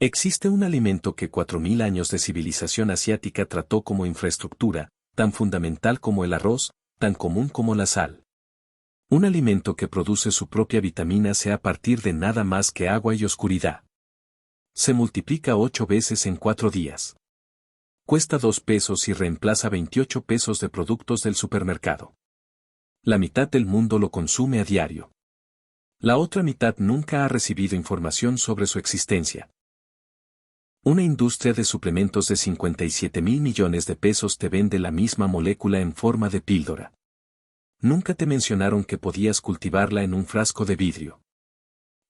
Existe un alimento que 4000 años de civilización asiática trató como infraestructura, tan fundamental como el arroz, tan común como la sal. Un alimento que produce su propia vitamina C a partir de nada más que agua y oscuridad. Se multiplica 8 veces en 4 días. Cuesta 2 pesos y reemplaza 28 pesos de productos del supermercado. La mitad del mundo lo consume a diario. La otra mitad nunca ha recibido información sobre su existencia. Una industria de suplementos de 57.000 millones de pesos te vende la misma molécula en forma de píldora. Nunca te mencionaron que podías cultivarla en un frasco de vidrio.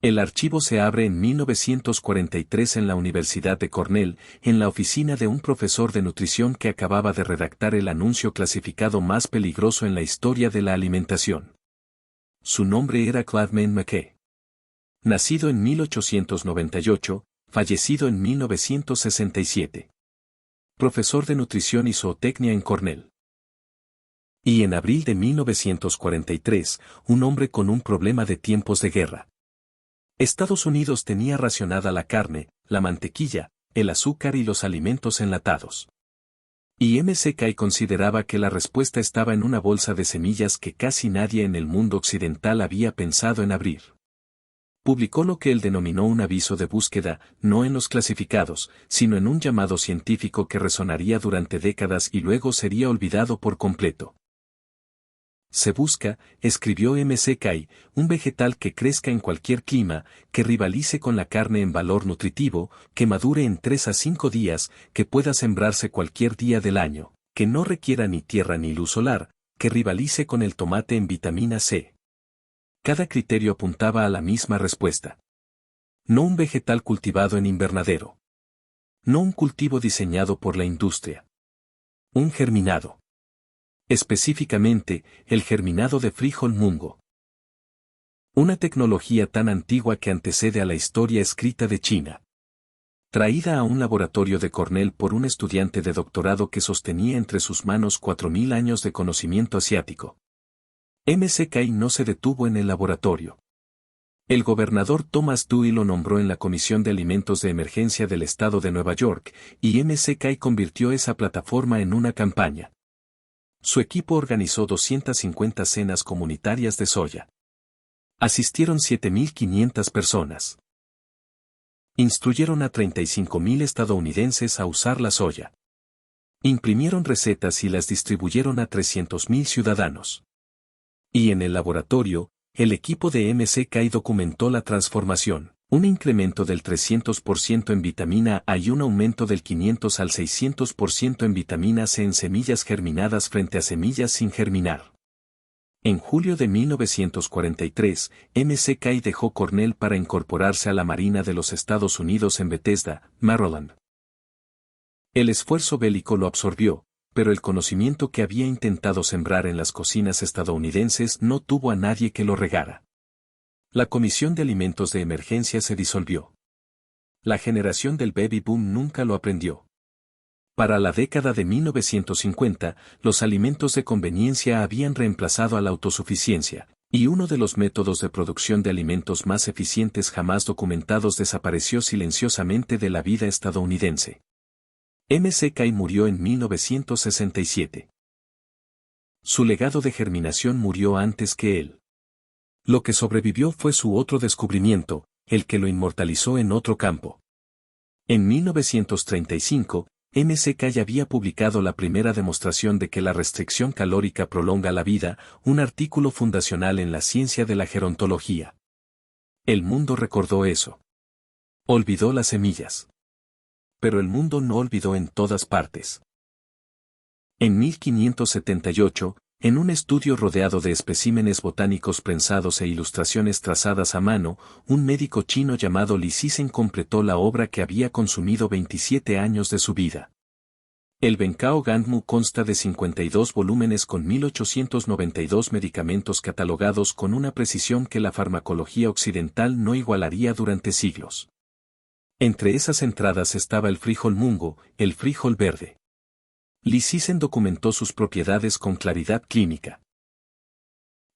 El archivo se abre en 1943 en la Universidad de Cornell, en la oficina de un profesor de nutrición que acababa de redactar el anuncio clasificado más peligroso en la historia de la alimentación. Su nombre era Cladman McKay. Nacido en 1898, fallecido en 1967. Profesor de nutrición y zootecnia en Cornell. Y en abril de 1943, un hombre con un problema de tiempos de guerra. Estados Unidos tenía racionada la carne, la mantequilla, el azúcar y los alimentos enlatados. Y McKay consideraba que la respuesta estaba en una bolsa de semillas que casi nadie en el mundo occidental había pensado en abrir. Publicó lo que él denominó un aviso de búsqueda, no en los clasificados, sino en un llamado científico que resonaría durante décadas y luego sería olvidado por completo. Se busca, escribió McKay, un vegetal que crezca en cualquier clima, que rivalice con la carne en valor nutritivo, que madure en 3 a 5 días, que pueda sembrarse cualquier día del año, que no requiera ni tierra ni luz solar, que rivalice con el tomate en vitamina C. Cada criterio apuntaba a la misma respuesta. No un vegetal cultivado en invernadero. No un cultivo diseñado por la industria. Un germinado. Específicamente, el germinado de frijol mungo. Una tecnología tan antigua que antecede a la historia escrita de China. Traída a un laboratorio de Cornell por un estudiante de doctorado que sostenía entre sus manos 4000 años de conocimiento asiático. McKay no se detuvo en el laboratorio. El gobernador Thomas Dewey lo nombró en la Comisión de Alimentos de Emergencia del Estado de Nueva York, y McKay convirtió esa plataforma en una campaña. Su equipo organizó 250 cenas comunitarias de soya. Asistieron 7.500 personas. Instruyeron a 35.000 estadounidenses a usar la soya. Imprimieron recetas y las distribuyeron a 300.000 ciudadanos. Y en el laboratorio, el equipo de McKay documentó la transformación, un incremento del 300% en vitamina A y un aumento del 500 al 600% en vitamina C en semillas germinadas frente a semillas sin germinar. En julio de 1943, McKay dejó Cornell para incorporarse a la Marina de los Estados Unidos en Bethesda, Maryland. El esfuerzo bélico lo absorbió, pero el conocimiento que había intentado sembrar en las cocinas estadounidenses no tuvo a nadie que lo regara. La Comisión de Alimentos de Emergencia se disolvió. La generación del baby boom nunca lo aprendió. Para la década de 1950, los alimentos de conveniencia habían reemplazado a la autosuficiencia, y uno de los métodos de producción de alimentos más eficientes jamás documentados desapareció silenciosamente de la vida estadounidense. McKay murió en 1967. Su legado de germinación murió antes que él. Lo que sobrevivió fue su otro descubrimiento, el que lo inmortalizó en otro campo. En 1935, McKay había publicado la primera demostración de que la restricción calórica prolonga la vida, un artículo fundacional en la ciencia de la gerontología. El mundo recordó eso. Olvidó las semillas. Pero el mundo no olvidó en todas partes. En 1578, en un estudio rodeado de especímenes botánicos prensados e ilustraciones trazadas a mano, un médico chino llamado Li Sisen completó la obra que había consumido 27 años de su vida. El Bencao Gangmu consta de 52 volúmenes con 1892 medicamentos catalogados con una precisión que la farmacología occidental no igualaría durante siglos. Entre esas entradas estaba el frijol mungo, el frijol verde. Li Sisen documentó sus propiedades con claridad clínica.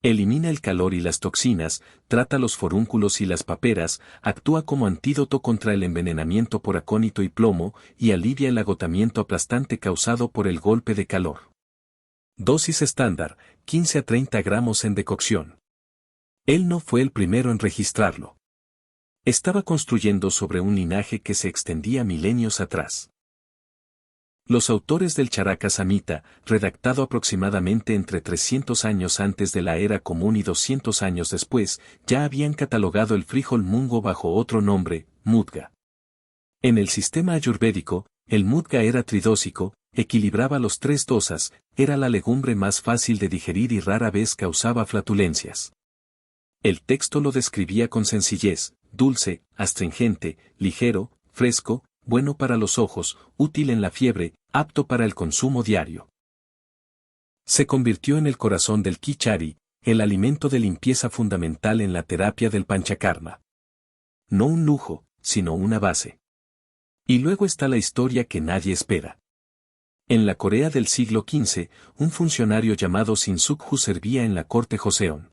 Elimina el calor y las toxinas, trata los forúnculos y las paperas, actúa como antídoto contra el envenenamiento por acónito y plomo, y alivia el agotamiento aplastante causado por el golpe de calor. Dosis estándar, 15 a 30 gramos en decocción. Él no fue el primero en registrarlo. Estaba construyendo sobre un linaje que se extendía milenios atrás. Los autores del Charaka Samhita, redactado aproximadamente entre 300 años antes de la era común y 200 años después, ya habían catalogado el frijol mungo bajo otro nombre, mudga. En el sistema ayurvédico, el mudga era tridósico, equilibraba los tres dosas, era la legumbre más fácil de digerir y rara vez causaba flatulencias. El texto lo describía con sencillez, dulce, astringente, ligero, fresco, bueno para los ojos, útil en la fiebre, apto para el consumo diario. Se convirtió en el corazón del Kichari, el alimento de limpieza fundamental en la terapia del Panchakarma. No un lujo, sino una base. Y luego está la historia que nadie espera. En la Corea del siglo XV, un funcionario llamado Shin-Suk-ju servía en la corte Joseon.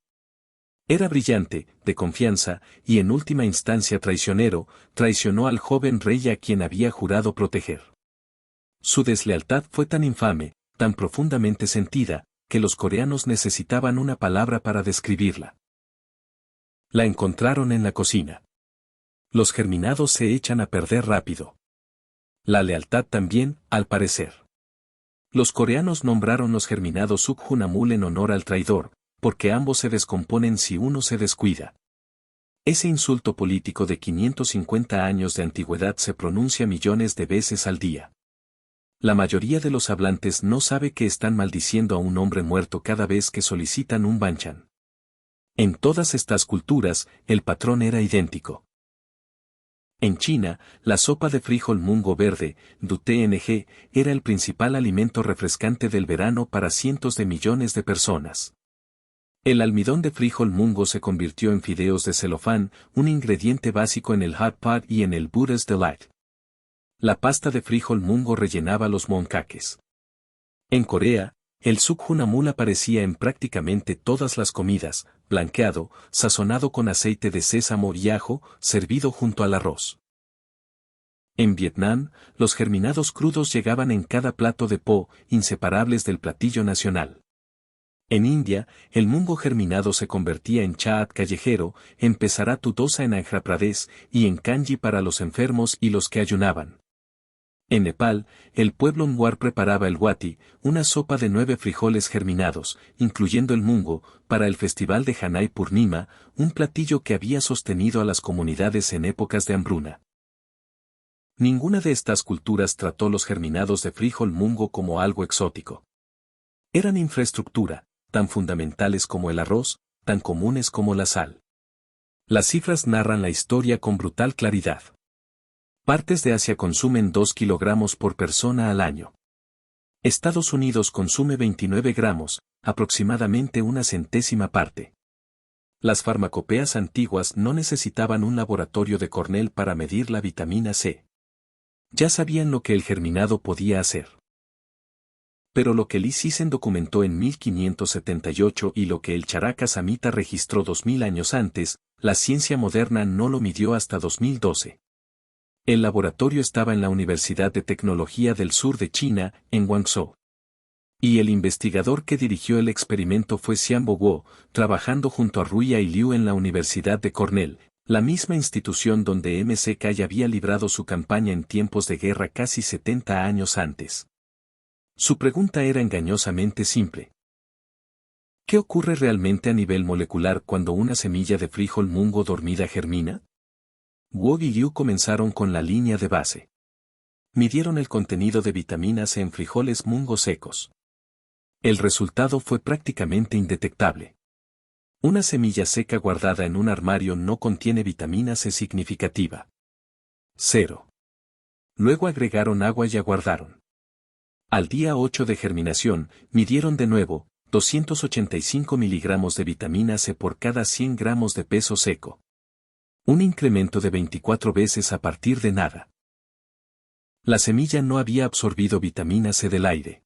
Era brillante, de confianza, y en última instancia traicionero, traicionó al joven rey a quien había jurado proteger. Su deslealtad fue tan infame, tan profundamente sentida, que los coreanos necesitaban una palabra para describirla. La encontraron en la cocina. Los germinados se echan a perder rápido. La lealtad también, al parecer. Los coreanos nombraron los germinados Suk-Hunamul en honor al traidor, porque ambos se descomponen si uno se descuida. Ese insulto político de 550 años de antigüedad se pronuncia millones de veces al día. La mayoría de los hablantes no sabe que están maldiciendo a un hombre muerto cada vez que solicitan un banchan. En todas estas culturas, el patrón era idéntico. En China, la sopa de frijol mungo verde, DUTNG, era el principal alimento refrescante del verano para cientos de millones de personas. El almidón de frijol mungo se convirtió en fideos de celofán, un ingrediente básico en el hot pot y en el Buddha's Delight. La pasta de frijol mungo rellenaba los mooncakes. En Corea, el Suk-Hunamul aparecía en prácticamente todas las comidas, blanqueado, sazonado con aceite de sésamo y ajo, servido junto al arroz. En Vietnam, los germinados crudos llegaban en cada plato de po, inseparables del platillo nacional. En India, el mungo germinado se convertía en chaat callejero, en pesaratu dosa en Andhra Pradesh y en kanji para los enfermos y los que ayunaban. En Nepal, el pueblo Nwar preparaba el wati, una sopa de 9 frijoles germinados, incluyendo el mungo, para el festival de Hanai Purnima, un platillo que había sostenido a las comunidades en épocas de hambruna. Ninguna de estas culturas trató los germinados de frijol mungo como algo exótico. Eran infraestructura, tan fundamentales como el arroz, tan comunes como la sal. Las cifras narran la historia con brutal claridad. Partes de Asia consumen 2 kilogramos por persona al año. Estados Unidos consume 29 gramos, aproximadamente una centésima parte. Las farmacopeas antiguas no necesitaban un laboratorio de Cornell para medir la vitamina C. Ya sabían lo que el germinado podía hacer. Pero lo que Li Sisen documentó en 1578 y lo que el Charaka Samhita registró 2000 años antes, la ciencia moderna no lo midió hasta 2012. El laboratorio estaba en la Universidad de Tecnología del Sur de China, en Guangzhou. Y el investigador que dirigió el experimento fue Xianbo Guo, trabajando junto a Ruya y Liu en la Universidad de Cornell, la misma institución donde MCK ya había librado su campaña en tiempos de guerra casi 70 años antes. Su pregunta era engañosamente simple. ¿Qué ocurre realmente a nivel molecular cuando una semilla de frijol mungo dormida germina? Guo y Liu comenzaron con la línea de base. Midieron el contenido de vitaminas C en frijoles mungo secos. El resultado fue prácticamente indetectable. Una semilla seca guardada en un armario no contiene vitamina C significativa. 0. Luego agregaron agua y aguardaron. Al día 8 de germinación, midieron de nuevo, 285 miligramos de vitamina C por cada 100 gramos de peso seco. Un incremento de 24 veces a partir de nada. La semilla no había absorbido vitamina C del aire.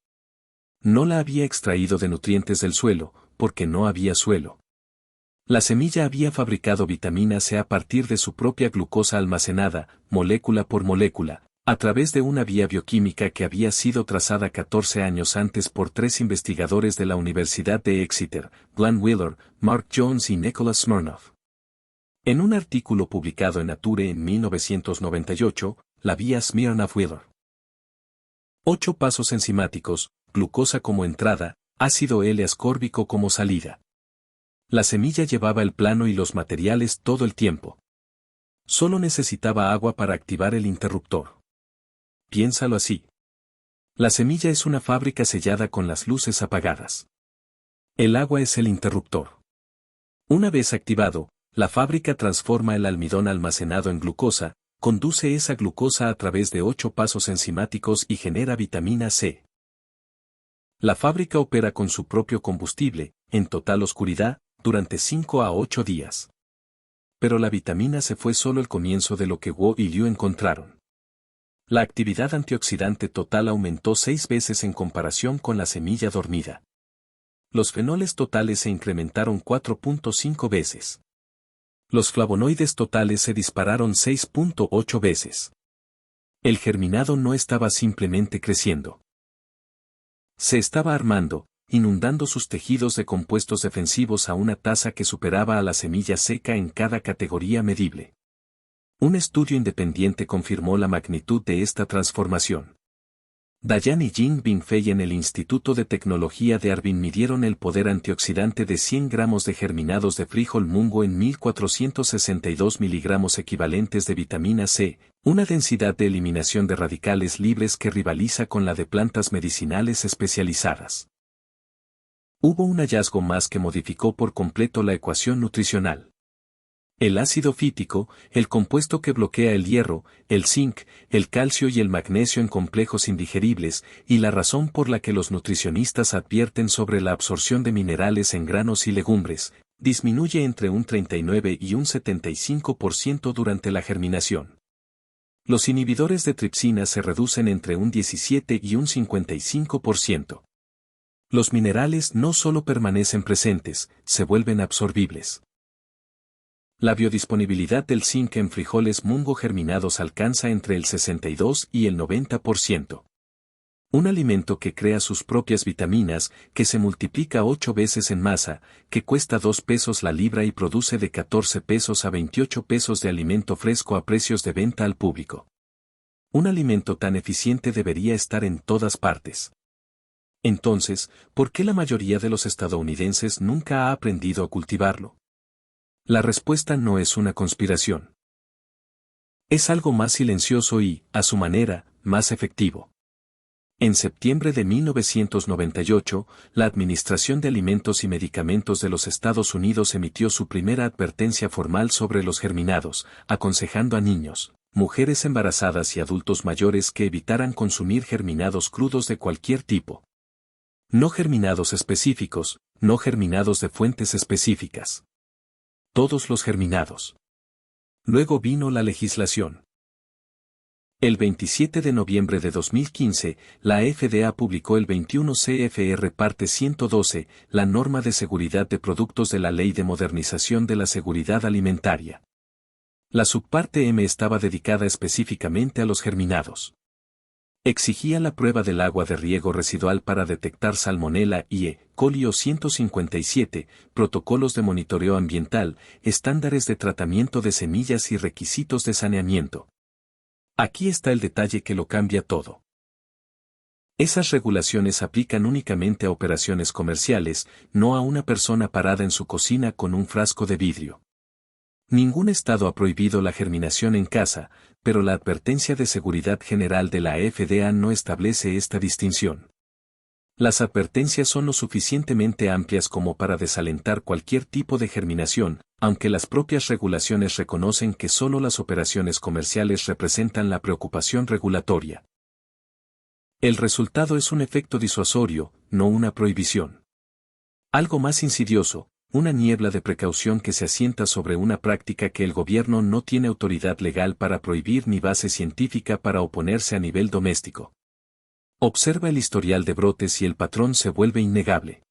No la había extraído de nutrientes del suelo, porque no había suelo. La semilla había fabricado vitamina C a partir de su propia glucosa almacenada, molécula por molécula, a través de una vía bioquímica que había sido trazada 14 años antes por 3 investigadores de la Universidad de Exeter, Glenn Wheeler, Mark Jones y Nicholas Smirnoff. En un artículo publicado en Nature en 1998, la vía Smirnoff-Wheeler. 8 pasos enzimáticos, glucosa como entrada, ácido L-ascórbico como salida. La semilla llevaba el plano y los materiales todo el tiempo. Solo necesitaba agua para activar el interruptor. Piénsalo así. La semilla es una fábrica sellada con las luces apagadas. El agua es el interruptor. Una vez activado, la fábrica transforma el almidón almacenado en glucosa, conduce esa glucosa a través de 8 pasos enzimáticos y genera vitamina C. La fábrica opera con su propio combustible, en total oscuridad, durante 5 a 8 días. Pero la vitamina C fue solo el comienzo de lo que Wu y Liu encontraron. La actividad antioxidante total aumentó 6 veces en comparación con la semilla dormida. Los fenoles totales se incrementaron 4.5 veces. Los flavonoides totales se dispararon 6.8 veces. El germinado no estaba simplemente creciendo. Se estaba armando, inundando sus tejidos de compuestos defensivos a una tasa que superaba a la semilla seca en cada categoría medible. Un estudio independiente confirmó la magnitud de esta transformación. Dayan y Jing Binfei en el Instituto de Tecnología de Harbin midieron el poder antioxidante de 100 gramos de germinados de frijol mungo en 1462 miligramos equivalentes de vitamina C, una densidad de eliminación de radicales libres que rivaliza con la de plantas medicinales especializadas. Hubo un hallazgo más que modificó por completo la ecuación nutricional. El ácido fítico, el compuesto que bloquea el hierro, el zinc, el calcio y el magnesio en complejos indigeribles, y la razón por la que los nutricionistas advierten sobre la absorción de minerales en granos y legumbres, disminuye entre un 39 y un 75% durante la germinación. Los inhibidores de tripsina se reducen entre un 17 y un 55%. Los minerales no solo permanecen presentes, se vuelven absorbibles. La biodisponibilidad del zinc en frijoles mungo germinados alcanza entre el 62 y el 90%. Un alimento que crea sus propias vitaminas, que se multiplica 8 veces en masa, que cuesta 2 pesos la libra y produce de 14 pesos a 28 pesos de alimento fresco a precios de venta al público. Un alimento tan eficiente debería estar en todas partes. Entonces, ¿por qué la mayoría de los estadounidenses nunca ha aprendido a cultivarlo? La respuesta no es una conspiración. Es algo más silencioso y, a su manera, más efectivo. En septiembre de 1998, la Administración de Alimentos y Medicamentos de los Estados Unidos emitió su primera advertencia formal sobre los germinados, aconsejando a niños, mujeres embarazadas y adultos mayores que evitaran consumir germinados crudos de cualquier tipo. No germinados específicos, no germinados de fuentes específicas. Todos los germinados. Luego vino la legislación. El 27 de noviembre de 2015, la FDA publicó el 21 CFR Parte 112, la norma de seguridad de productos de la Ley de Modernización de la Seguridad Alimentaria. La subparte M estaba dedicada específicamente a los germinados. Exigía la prueba del agua de riego residual para detectar salmonela y E. coli 157, protocolos de monitoreo ambiental, estándares de tratamiento de semillas y requisitos de saneamiento. Aquí está el detalle que lo cambia todo. Esas regulaciones aplican únicamente a operaciones comerciales, no a una persona parada en su cocina con un frasco de vidrio. Ningún estado ha prohibido la germinación en casa, pero la Advertencia de Seguridad General de la FDA no establece esta distinción. Las advertencias son lo suficientemente amplias como para desalentar cualquier tipo de germinación, aunque las propias regulaciones reconocen que solo las operaciones comerciales representan la preocupación regulatoria. El resultado es un efecto disuasorio, no una prohibición. Algo más insidioso, una niebla de precaución que se asienta sobre una práctica que el gobierno no tiene autoridad legal para prohibir ni base científica para oponerse a nivel doméstico. Observa el historial de brotes y el patrón se vuelve innegable.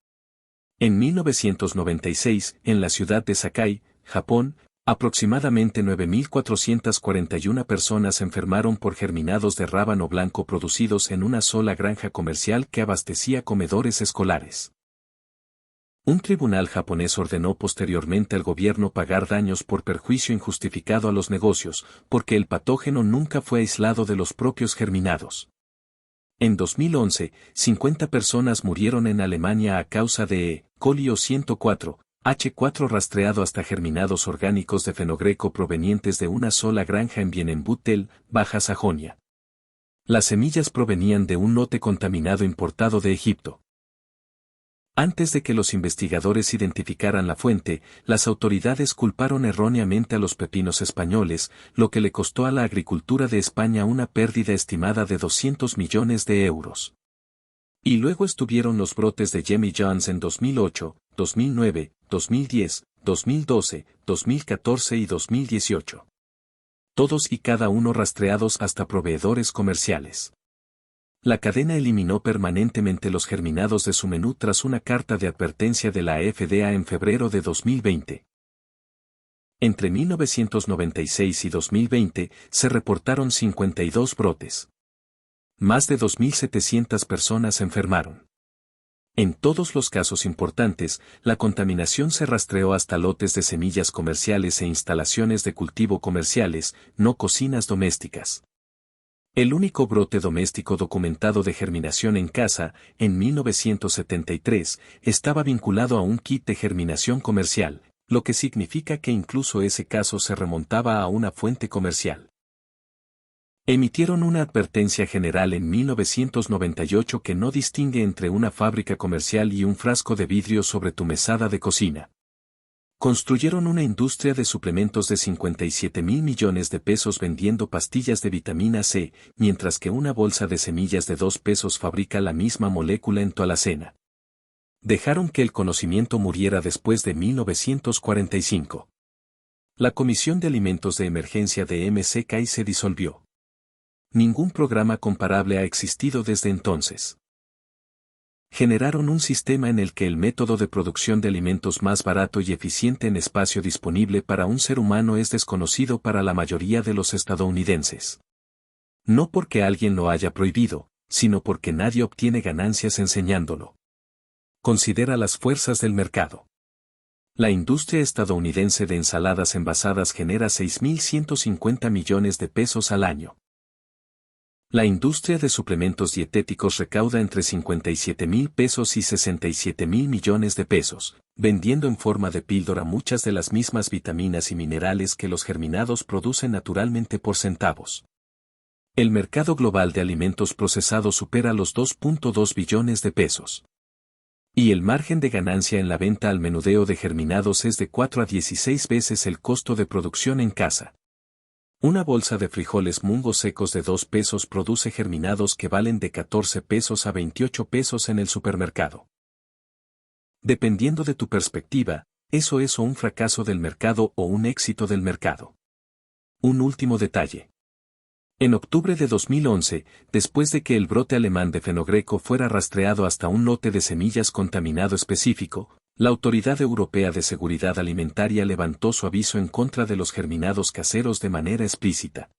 En 1996, en la ciudad de Sakai, Japón, aproximadamente 9.441 personas enfermaron por germinados de rábano blanco producidos en una sola granja comercial que abastecía comedores escolares. Un tribunal japonés ordenó posteriormente al gobierno pagar daños por perjuicio injustificado a los negocios, porque el patógeno nunca fue aislado de los propios germinados. En 2011, 50 personas murieron en Alemania a causa de E. coli o 104, H4 rastreado hasta germinados orgánicos de fenogreco provenientes de una sola granja en Bienenbüttel, Baja Sajonia. Las semillas provenían de un lote contaminado importado de Egipto. Antes de que los investigadores identificaran la fuente, las autoridades culparon erróneamente a los pepinos españoles, lo que le costó a la agricultura de España una pérdida estimada de 200 millones de euros. Y luego estuvieron los brotes de Jemmy Jones en 2008, 2009, 2010, 2012, 2014 y 2018. Todos y cada uno rastreados hasta proveedores comerciales. La cadena eliminó permanentemente los germinados de su menú tras una carta de advertencia de la FDA en febrero de 2020. Entre 1996 y 2020 se reportaron 52 brotes. Más de 2.700 personas se enfermaron. En todos los casos importantes, la contaminación se rastreó hasta lotes de semillas comerciales e instalaciones de cultivo comerciales, no cocinas domésticas. El único brote doméstico documentado de germinación en casa, en 1973, estaba vinculado a un kit de germinación comercial, lo que significa que incluso ese caso se remontaba a una fuente comercial. Emitieron una advertencia general en 1998 que no distingue entre una fábrica comercial y un frasco de vidrio sobre tu mesada de cocina. Construyeron una industria de suplementos de 57.000 millones de pesos vendiendo pastillas de vitamina C, mientras que una bolsa de semillas de 2 pesos fabrica la misma molécula en tu alacena. Dejaron que el conocimiento muriera después de 1945. La Comisión de Alimentos de Emergencia de MCKI se disolvió. Ningún programa comparable ha existido desde entonces. Generaron un sistema en el que el método de producción de alimentos más barato y eficiente en espacio disponible para un ser humano es desconocido para la mayoría de los estadounidenses. No porque alguien lo haya prohibido, sino porque nadie obtiene ganancias enseñándolo. Considera las fuerzas del mercado. La industria estadounidense de ensaladas envasadas genera 6.150 millones de pesos al año. La industria de suplementos dietéticos recauda entre 57.000 pesos y 67.000 millones de pesos, vendiendo en forma de píldora muchas de las mismas vitaminas y minerales que los germinados producen naturalmente por centavos. El mercado global de alimentos procesados supera los 2.2 billones de pesos. Y el margen de ganancia en la venta al menudeo de germinados es de 4 a 16 veces el costo de producción en casa. Una bolsa de frijoles Mungo secos de 2 pesos produce germinados que valen de 14 pesos a 28 pesos en el supermercado. Dependiendo de tu perspectiva, eso es o un fracaso del mercado o un éxito del mercado. Un último detalle. En octubre de 2011, después de que el brote alemán de fenogreco fuera rastreado hasta un lote de semillas contaminado específico, la Autoridad Europea de Seguridad Alimentaria levantó su aviso en contra de los germinados caseros de manera explícita.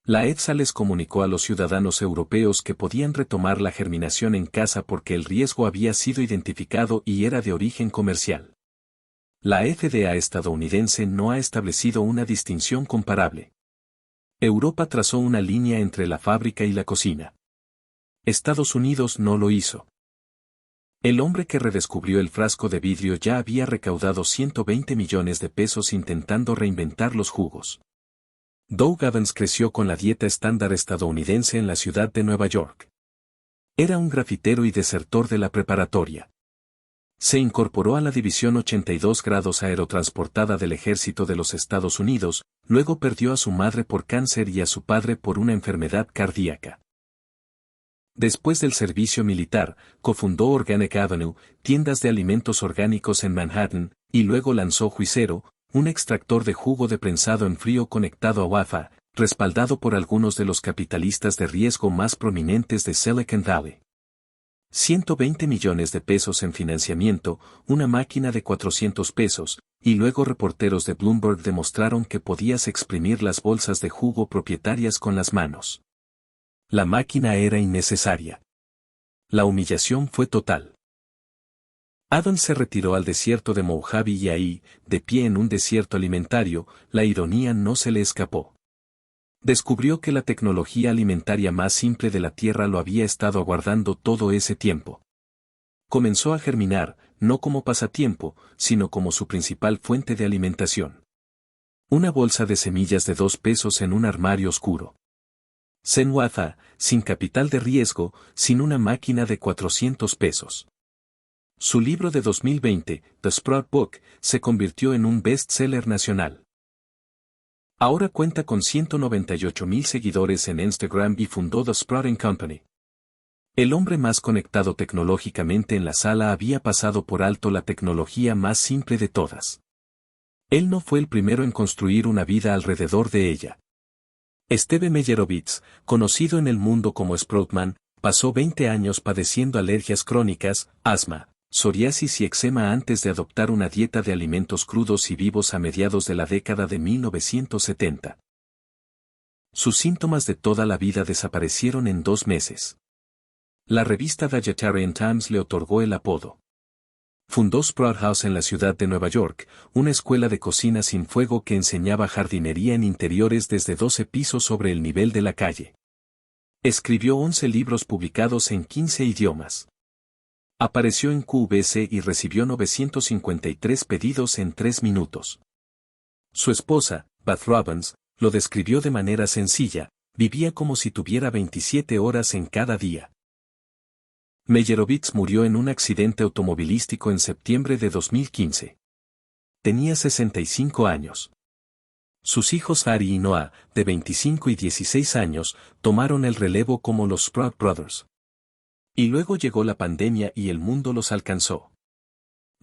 La EFSA les comunicó a los ciudadanos europeos que podían retomar la germinación en casa porque el riesgo había sido identificado y era de origen comercial. La FDA estadounidense no ha establecido una distinción comparable. Europa trazó una línea entre la fábrica y la cocina. Estados Unidos no lo hizo. El hombre que redescubrió el frasco de vidrio ya había recaudado 120 millones de pesos intentando reinventar los jugos. Doug Evans creció con la dieta estándar estadounidense en la ciudad de Nueva York. Era un grafitero y desertor de la preparatoria. Se incorporó a la División 82 grados aerotransportada del Ejército de los Estados Unidos, luego perdió a su madre por cáncer y a su padre por una enfermedad cardíaca. Después del servicio militar, cofundó Organic Avenue, tiendas de alimentos orgánicos en Manhattan, y luego lanzó Juicero, un extractor de jugo de prensado en frío conectado a Wi-Fi, respaldado por algunos de los capitalistas de riesgo más prominentes de Silicon Valley. 120 millones de pesos en financiamiento, una máquina de 400 pesos, y luego reporteros de Bloomberg demostraron que podías exprimir las bolsas de jugo propietarias con las manos. La máquina era innecesaria. La humillación fue total. Adams se retiró al desierto de Mojave y ahí, de pie en un desierto alimentario, la ironía no se le escapó. Descubrió que la tecnología alimentaria más simple de la Tierra lo había estado aguardando todo ese tiempo. Comenzó a germinar, no como pasatiempo, sino como su principal fuente de alimentación. Una bolsa de semillas de 2 pesos en un armario oscuro. Senwaza, sin capital de riesgo, sin una máquina de 400 pesos. Su libro de 2020, The Sprout Book, se convirtió en un bestseller nacional. Ahora cuenta con 198,000 seguidores en Instagram y fundó The Sprouting Company. El hombre más conectado tecnológicamente en la sala había pasado por alto la tecnología más simple de todas. Él no fue el primero en construir una vida alrededor de ella. Steve Meyerowitz, conocido en el mundo como Sproutman, pasó 20 años padeciendo alergias crónicas, asma, psoriasis y eczema antes de adoptar una dieta de alimentos crudos y vivos a mediados de la década de 1970. Sus síntomas de toda la vida desaparecieron en 2 meses. La revista Vegetarian Times le otorgó el apodo. Fundó Sprout House en la ciudad de Nueva York, una escuela de cocina sin fuego que enseñaba jardinería en interiores desde 12 pisos sobre el nivel de la calle. Escribió 11 libros publicados en 15 idiomas. Apareció en QVC y recibió 953 pedidos en 3 minutos. Su esposa, Beth Robbins, lo describió de manera sencilla: vivía como si tuviera 27 horas en cada día. Meyerowitz murió en un accidente automovilístico en septiembre de 2015. Tenía 65 años. Sus hijos Ari y Noah, de 25 y 16 años, tomaron el relevo como los Sprout Brothers. Y luego llegó la pandemia y el mundo los alcanzó.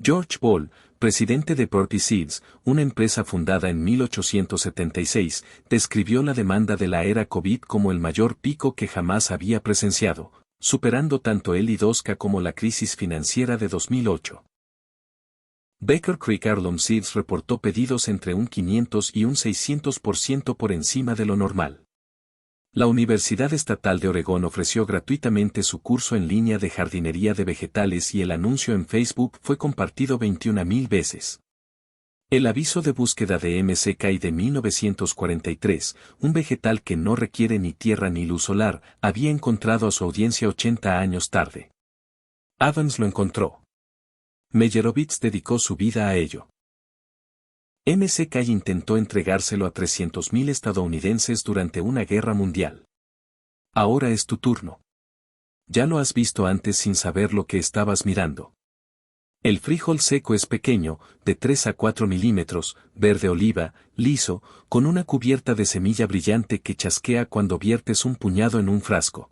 George Ball, presidente de Burpee Seeds, una empresa fundada en 1876, describió la demanda de la era COVID como el mayor pico que jamás había presenciado, superando tanto el IDOSCA como la crisis financiera de 2008. Baker Creek Heirloom Seeds reportó pedidos entre un 500 y un 600% por encima de lo normal. La Universidad Estatal de Oregón ofreció gratuitamente su curso en línea de jardinería de vegetales y el anuncio en Facebook fue compartido 21,000 veces. El aviso de búsqueda de MCKI de 1943, un vegetal que no requiere ni tierra ni luz solar, había encontrado a su audiencia 80 años tarde. Adams lo encontró. Meyerowitz dedicó su vida a ello. MCKI intentó entregárselo a 300,000 estadounidenses durante una guerra mundial. Ahora es tu turno. Ya lo has visto antes sin saber lo que estabas mirando. El frijol seco es pequeño, de 3 a 4 milímetros, verde oliva, liso, con una cubierta de semilla brillante que chasquea cuando viertes un puñado en un frasco.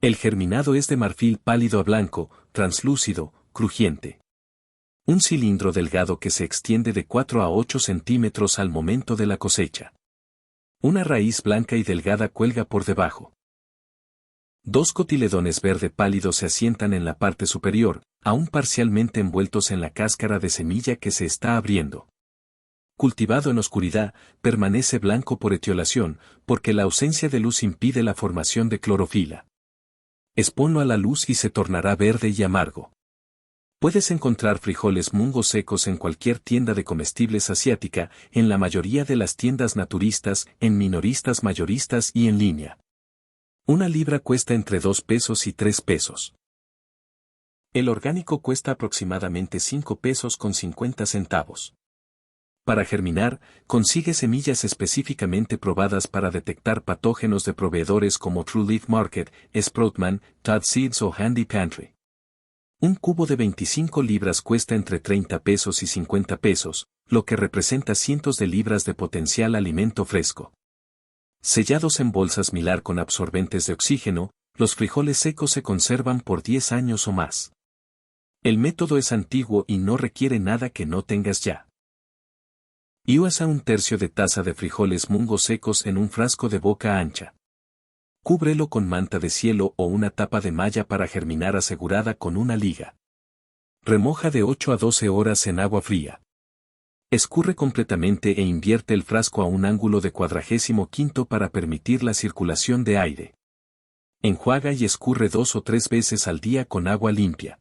El germinado es de marfil pálido a blanco, translúcido, crujiente. Un cilindro delgado que se extiende de 4 a 8 centímetros al momento de la cosecha. Una raíz blanca y delgada cuelga por debajo. 2 cotiledones verde pálido se asientan en la parte superior, aún parcialmente envueltos en la cáscara de semilla que se está abriendo. Cultivado en oscuridad, permanece blanco por etiolación, porque la ausencia de luz impide la formación de clorofila. Exponlo a la luz y se tornará verde y amargo. Puedes encontrar frijoles mungo secos en cualquier tienda de comestibles asiática, en la mayoría de las tiendas naturistas, en minoristas mayoristas y en línea. Una libra cuesta entre 2 pesos y 3 pesos. El orgánico cuesta aproximadamente 5 pesos con 50 centavos. Para germinar, consigue semillas específicamente probadas para detectar patógenos de proveedores como True Leaf Market, Sproutman, Todd Seeds o Handy Pantry. Un cubo de 25 libras cuesta entre 30 pesos y 50 pesos, lo que representa cientos de libras de potencial alimento fresco. Sellados en bolsas Mylar con absorbentes de oxígeno, los frijoles secos se conservan por 10 años o más. El método es antiguo y no requiere nada que no tengas ya. Y usa 1/3 de taza de frijoles mungo secos en un frasco de boca ancha. Cúbrelo con manta de cielo o una tapa de malla para germinar asegurada con una liga. Remoja de 8 a 12 horas en agua fría. Escurre completamente e invierte el frasco a un ángulo de 45° para permitir la circulación de aire. Enjuaga y escurre 2 o 3 veces al día con agua limpia.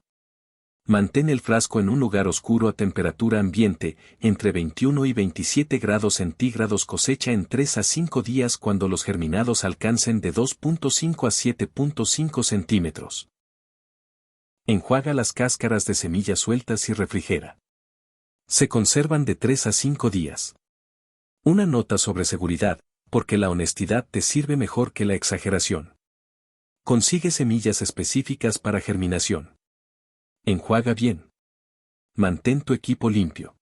Mantén el frasco en un lugar oscuro a temperatura ambiente, entre 21 y 27 grados centígrados. Cosecha en 3 a 5 días cuando los germinados alcancen de 2.5 a 7.5 centímetros. Enjuaga las cáscaras de semillas sueltas y refrigera. Se conservan de 3 a 5 días. Una nota sobre seguridad, porque la honestidad te sirve mejor que la exageración. Consigue semillas específicas para germinación. Enjuaga bien. Mantén tu equipo limpio.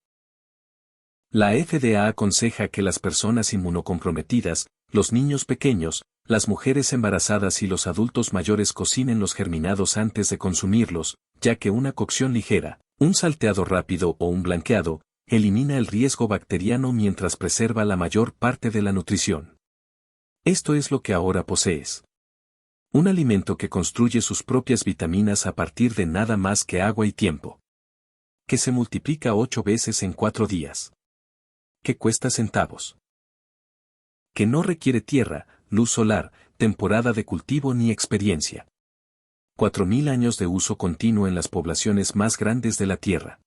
La FDA aconseja que las personas inmunocomprometidas, los niños pequeños, las mujeres embarazadas y los adultos mayores cocinen los germinados antes de consumirlos, ya que una cocción ligera, un salteado rápido o un blanqueado, elimina el riesgo bacteriano mientras preserva la mayor parte de la nutrición. Esto es lo que ahora posees. Un alimento que construye sus propias vitaminas a partir de nada más que agua y tiempo. Que se multiplica 8 veces en 4 días. Que cuesta centavos. Que no requiere tierra, luz solar, temporada de cultivo ni experiencia. 4.000 años de uso continuo en las poblaciones más grandes de la Tierra.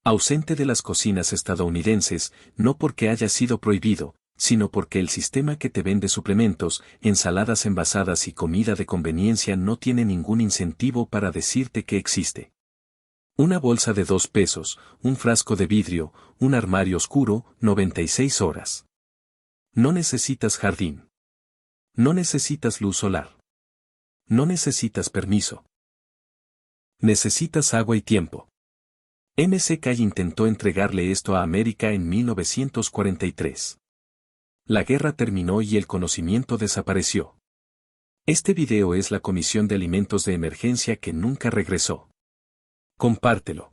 Ausente de las cocinas estadounidenses, no porque haya sido prohibido, sino porque el sistema que te vende suplementos, ensaladas envasadas y comida de conveniencia no tiene ningún incentivo para decirte que existe. Una bolsa de 2 pesos, un frasco de vidrio, un armario oscuro, 96 horas. No necesitas jardín. No necesitas luz solar. No necesitas permiso. Necesitas agua y tiempo. McKay intentó entregarle esto a América en 1943. La guerra terminó y el conocimiento desapareció. Este video es la Comisión de Alimentos de Emergencia que nunca regresó. Compártelo.